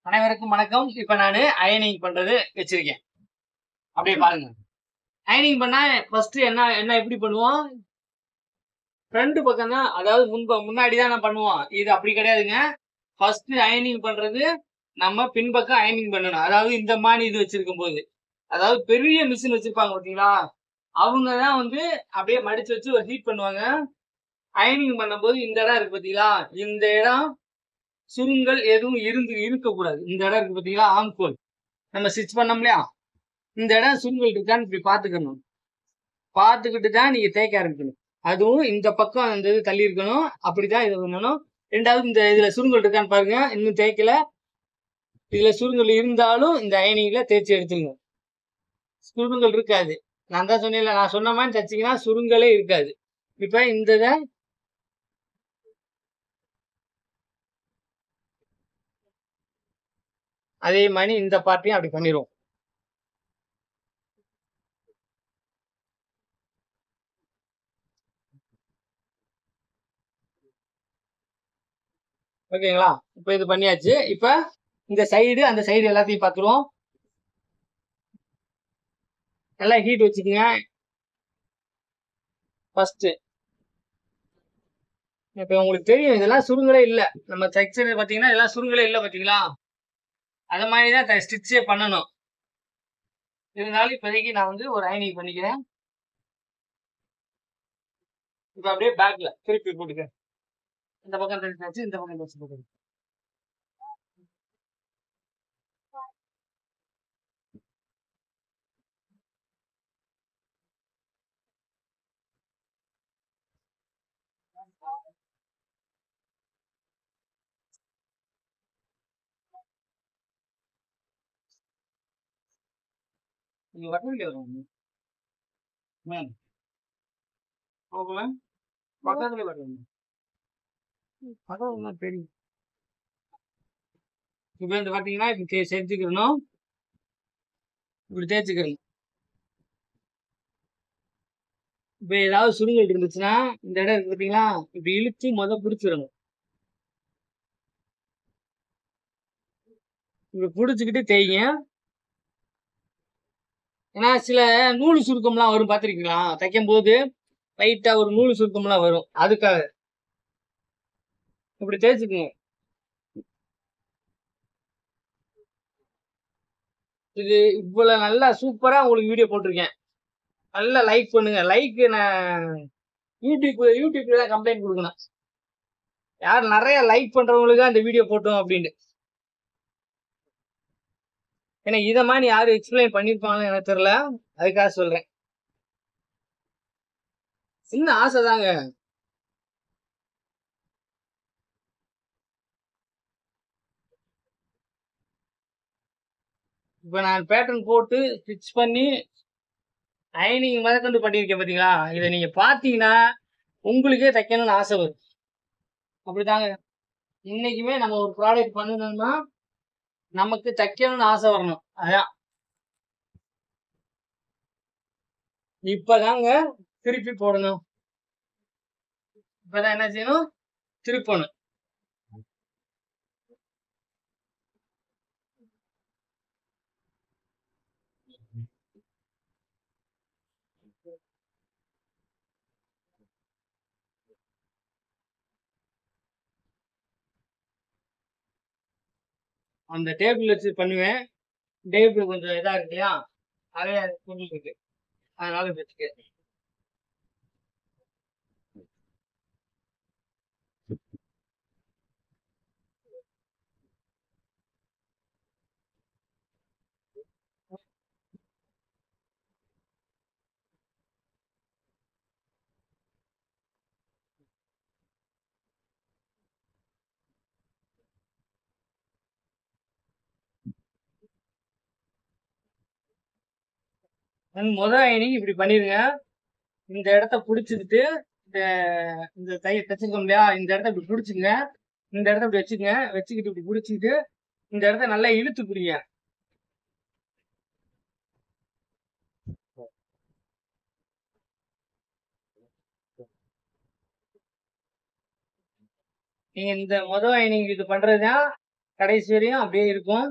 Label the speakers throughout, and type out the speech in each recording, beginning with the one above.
Speaker 1: அனைவருக்கும் வணக்கம். இப்ப நானு அயனிங் பண்றது வச்சிருக்கேன். அப்படியே பாருங்க. அயனிங் பண்ணா ஃபர்ஸ்ட் என்ன என்ன எப்படி பண்ணுவோம்? ஃப்ரண்ட் பக்கம் தான், அதாவது முன்னாடி தான் நான் பண்ணுவோம். இது அப்படி கிடையாதுங்க. ஃபர்ஸ்ட் அயனிங் பண்றது நம்ம பின்பக்கம் அயனிங் பண்ணணும். அதாவது இந்த மாதிரி இது வச்சிருக்கும் போது, அதாவது பெரிய மிஷின் வச்சிருப்பாங்க பாத்தீங்களா? அவங்க தான் வந்து அப்படியே மடிச்சு வச்சு ஒரு ஹீட் பண்ணுவாங்க. அயனிங் பண்ணும்போது இந்த இடம் இருக்கு பாத்தீங்களா? இந்த இடம் சுருங்கல் எதுவும் இருக்கக்கூடாது. இந்த இடம் இருக்கு பாத்தீங்களா? ஆம்கோல் நம்ம ஸ்டிச் பண்ணோம் இல்லையா? இந்த இடம் சுருங்கல் இருக்கான்னு இப்படி பாத்துக்கணும். பார்த்துக்கிட்டு தான் நீங்க தேய்க்க ஆரம்பிக்கணும். அதுவும் இந்த பக்கம் இந்த இது தள்ளி இருக்கணும். அப்படிதான் இது பண்ணணும். ரெண்டாவது இந்த இதுல சுருங்கல் இருக்கான்னு பாருங்க. இன்னும் தேய்க்கல. இதுல சுருங்கல் இருந்தாலும் இந்த அயனிங்ல தேய்ச்சி எடுத்துங்க. சுருங்கல் இருக்காது. நான் தான் சொன்னேன்ல, நான் சொன்ன மாதிரி தச்சிங்கன்னா சுருங்கலே இருக்காது. இப்ப இந்த இதை அதே மாதிரி இந்த பார்ட்டையும் அப்படி பண்ணிடுவோம். ஓகேங்களா? இப்ப இது பண்ணியாச்சு. இப்ப இந்த சைடு அந்த சைடு எல்லாத்தையும் பார்த்துருவோம். நல்லா ஹீட் வச்சுக்கோங்க. ஃபர்ஸ்ட் இப்ப உங்களுக்கு தெரியும் இதெல்லாம் சுருங்கலே இல்ல. நம்ம தைச்சது பாத்தீங்கன்னா இதெல்லாம் சுருங்கலே இல்ல பாத்தீங்களா? அது மாதிரிதான் ஸ்டிச்சே பண்ணணும். இருந்தாலும் இப்போதைக்கு நான் வந்து ஒரு அயனிங் பண்ணிக்கிறேன். இப்ப அப்படியே பேக்ல திருப்பி போட்டுக்க. இந்த பக்கம் தைச்சாச்சு, இந்த பக்கம் தைச்சு போட்டுக்க. நீங்க வட்டவில்லை வரும். போகல பக்கத்துல வரணும். பக்கம் தெரியும். இப்ப இந்த பாத்தீங்கன்னா இப்படி செஞ்சுக்கணும். இப்படி தேய்ச்சிக்கணும். இப்ப ஏதாவது சுருங்கல் இருந்துச்சுன்னா இந்த இடம் இருக்கு பாத்தீங்களா? இப்படி இழுத்து பிடிச்சிடணும். இப்படி பிடிச்சுக்கிட்டு தேய்ங்க. ஏன்னா சில நூல் சுருக்கம்லாம் வரும், பாத்திருக்கீங்களா? தைக்கும் போது லைட்டா ஒரு நூல் சுருக்கம்லாம் வரும். அதுக்காக இப்படி தேய்ச்சிக்குங்க. இது இவ்வளவு நல்லா சூப்பரா உங்களுக்கு வீடியோ போட்டிருக்கேன். நல்லா லைக் பண்ணுங்க. லைக் நான் யூடியூப்ல தான் கம்ப்ளைண்ட் கொடுக்கணும். யார் நிறைய லைக் பண்றவங்களுக்கு அந்த வீடியோ போட்டோம் அப்படின்னு. ஏன்னா இதை மாதிரி யாரும் எக்ஸ்பிளைன் பண்ணிருப்பாங்கன்னு எனக்கு தெரியல. அதுக்காக சொல்றேன். சின்ன ஆசை தாங்க. இப்ப நான் பேட்டர்ன் போட்டு ஸ்டிச் பண்ணி அயனிங் முதற்கொண்டு பண்ணியிருக்கேன் பாத்தீங்களா? இதை நீங்க பாத்தீங்கன்னா உங்களுக்கே தைக்கணும்னு ஆசை வரும். அப்படித்தாங்க. இன்னைக்குமே நம்ம ஒரு ப்ராடக்ட் பண்ணணும்னா நமக்கு தைக்கணும்னு ஆசை வரணும். அதான் இப்பதாங்க திருப்பி போடணும். இப்பதான் என்ன செய்யணும்? திருப்பணும். அந்த டேபிள் வச்சு பண்ணுவேன். டேபிள் கொஞ்சம் இதா இருக்கு இல்லையா? அதே துணி இருக்கு, அதனால வச்சுக்க. முதல் அயனிங் இப்படி பண்ணிருங்க. இந்த இடத்த புடிச்சுக்கிட்டு இந்த இந்த தைச்சிருக்கோம் இல்லையா? இந்த இடத்த இப்படி புடிச்சுங்க. இந்த இடத்த இப்படி வச்சுங்க. வச்சுக்கிட்டு இப்படி புடிச்சுக்கிட்டு இந்த இடத்த நல்லா இழுத்து புடிங்க. நீங்க இந்த முதல் அயனிங் இது பண்றதுதான் கடைசி வரையும் அப்படியே இருக்கும்.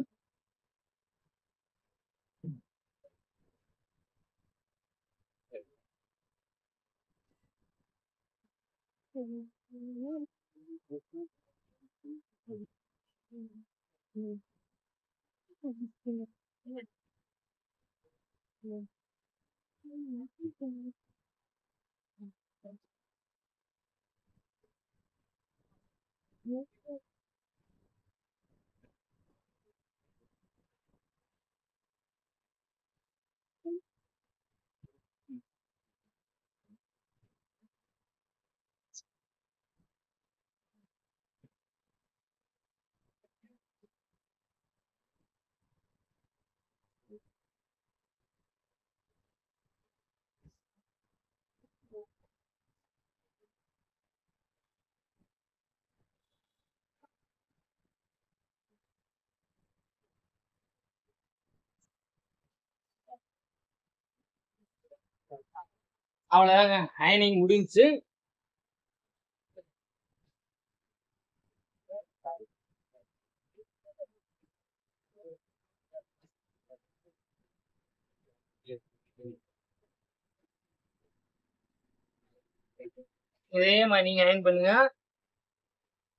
Speaker 1: அவ்வளவுதாங்க, அயனிங் முடிஞ்சுச்சு. இதே மாதிரி நீங்க அயன் பண்ணுங்க.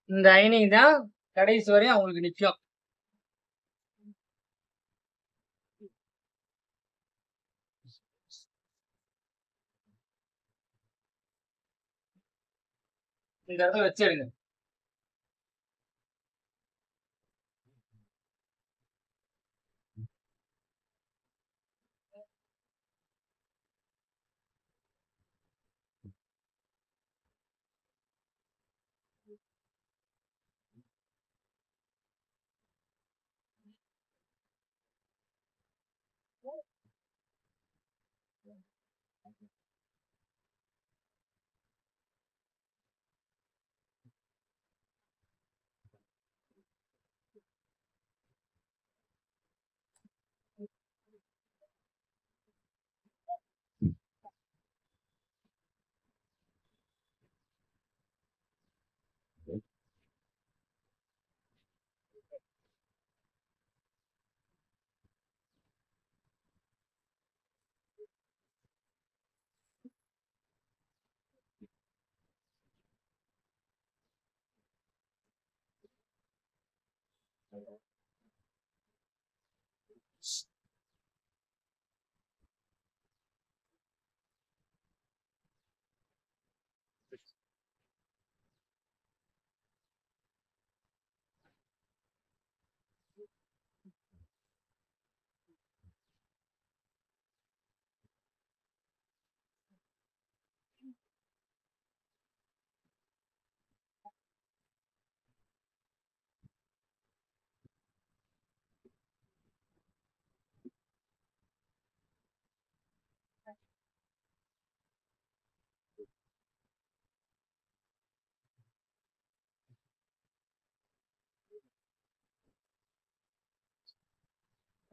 Speaker 1: இந்த அயனிங் தான் கடைசி வரையும் அவங்களுக்கு நிற்கும். இந்த இடத்துல வச்சிருங்க.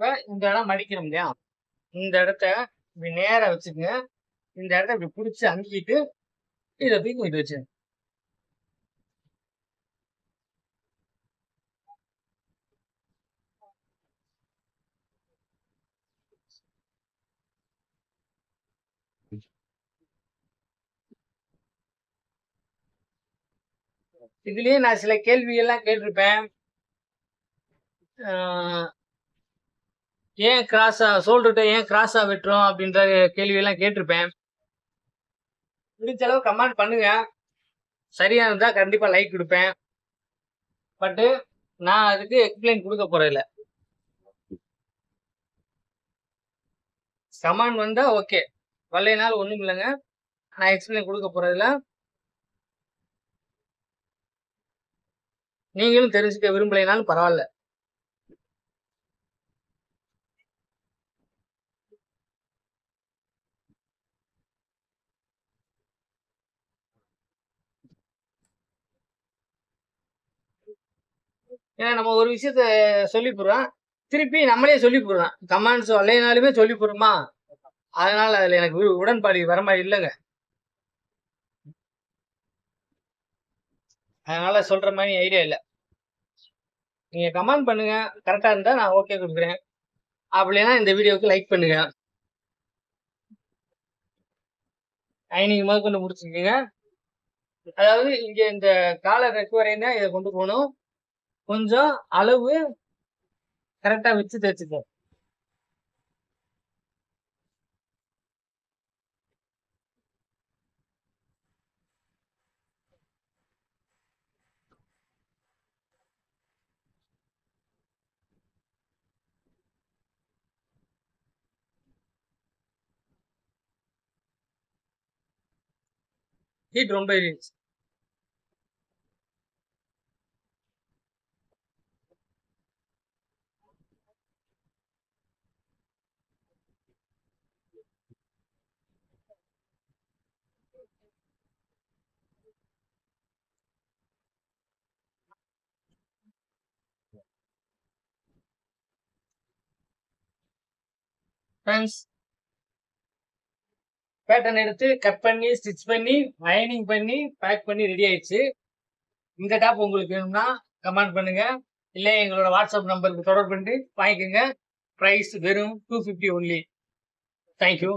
Speaker 1: இப்ப இந்த இடம் மடிக்கிறோம் இல்லையா, இந்த இடத்த இப்படி நேரா வச்சுக்கங்க. இந்த இடத்த இப்படி பிடிச்சி அமுக்கிட்டு இதை தூக்கி இது வச்சு இதுலயே நான் சில கேள்விகள்லாம் கேட்டிருப்பேன். ஏன் கிராஸா ஷோல்டர்கிட்ட ஏன் கிராஸா வெட்டுறோம் அப்படின்ற கேள்வியெல்லாம் கேட்டிருப்பேன். முடிஞ்ச அளவு கமெண்ட் பண்ணுங்க. சரியா இருந்தா கண்டிப்பா லைக் கொடுப்பேன். பட்டு நான் அதுக்கு எக்ஸ்பிளைன் கொடுக்க போறதில்ல. கமெண்ட் வந்தா ஓகே, வரலைனாலும் ஒண்ணும் இல்லைங்க. நான் எக்ஸ்பிளைன் கொடுக்க போறதில்ல. நீங்களும் தெரிஞ்சுக்க விரும்பலைனாலும் பரவாயில்ல. ஏன்னா நம்ம ஒரு விஷயத்த சொல்லி போடுறோம், திருப்பி நம்மளே சொல்லி போடுறோம். கமெண்ட்ஸ் வரலைனாலுமே சொல்லி போடுறோமா, அதனால அதுல எனக்கு உடன்பாடு வர மாதிரி இல்லைங்க. அதனால சொல்ற மாதிரி ஐடியா இல்லை. நீங்க கமெண்ட் பண்ணுங்க. கரெக்டா இருந்தா நான் ஓகே குடுக்குறேன். அப்படின்னா இந்த வீடியோவுக்கு லைக் பண்ணுங்க. அயனிங் முதற்கொண்டு முடிச்சுக்கங்க. அதாவது இங்க இந்த காலர் நெக் வரையும் தான் இத கொண்டு போணும். கொஞ்சம் அளவு கரெக்டா வச்சு தைச்சுக்கோ. ஹீட் ரொம்ப ஏறிடுச்சு. ஃபிரெண்ட்ஸ், பேட்டர்ன் எடுத்து கட் பண்ணி, ஸ்டிச் பண்ணி, அயனிங் பண்ணி, பேக் பண்ணி ரெடி ஆயிடுச்சு. இந்த டாப் உங்களுக்கு வேணும்னா கமெண்ட் பண்ணுங்க. இல்ல எங்களோட வாட்ஸ்அப் நம்பருக்கு தொடர்பு கொண்டு வாங்கிக்கோங்க. பிரைஸ் வெறும் 250 ஒன்லி. தேங்க்யூ.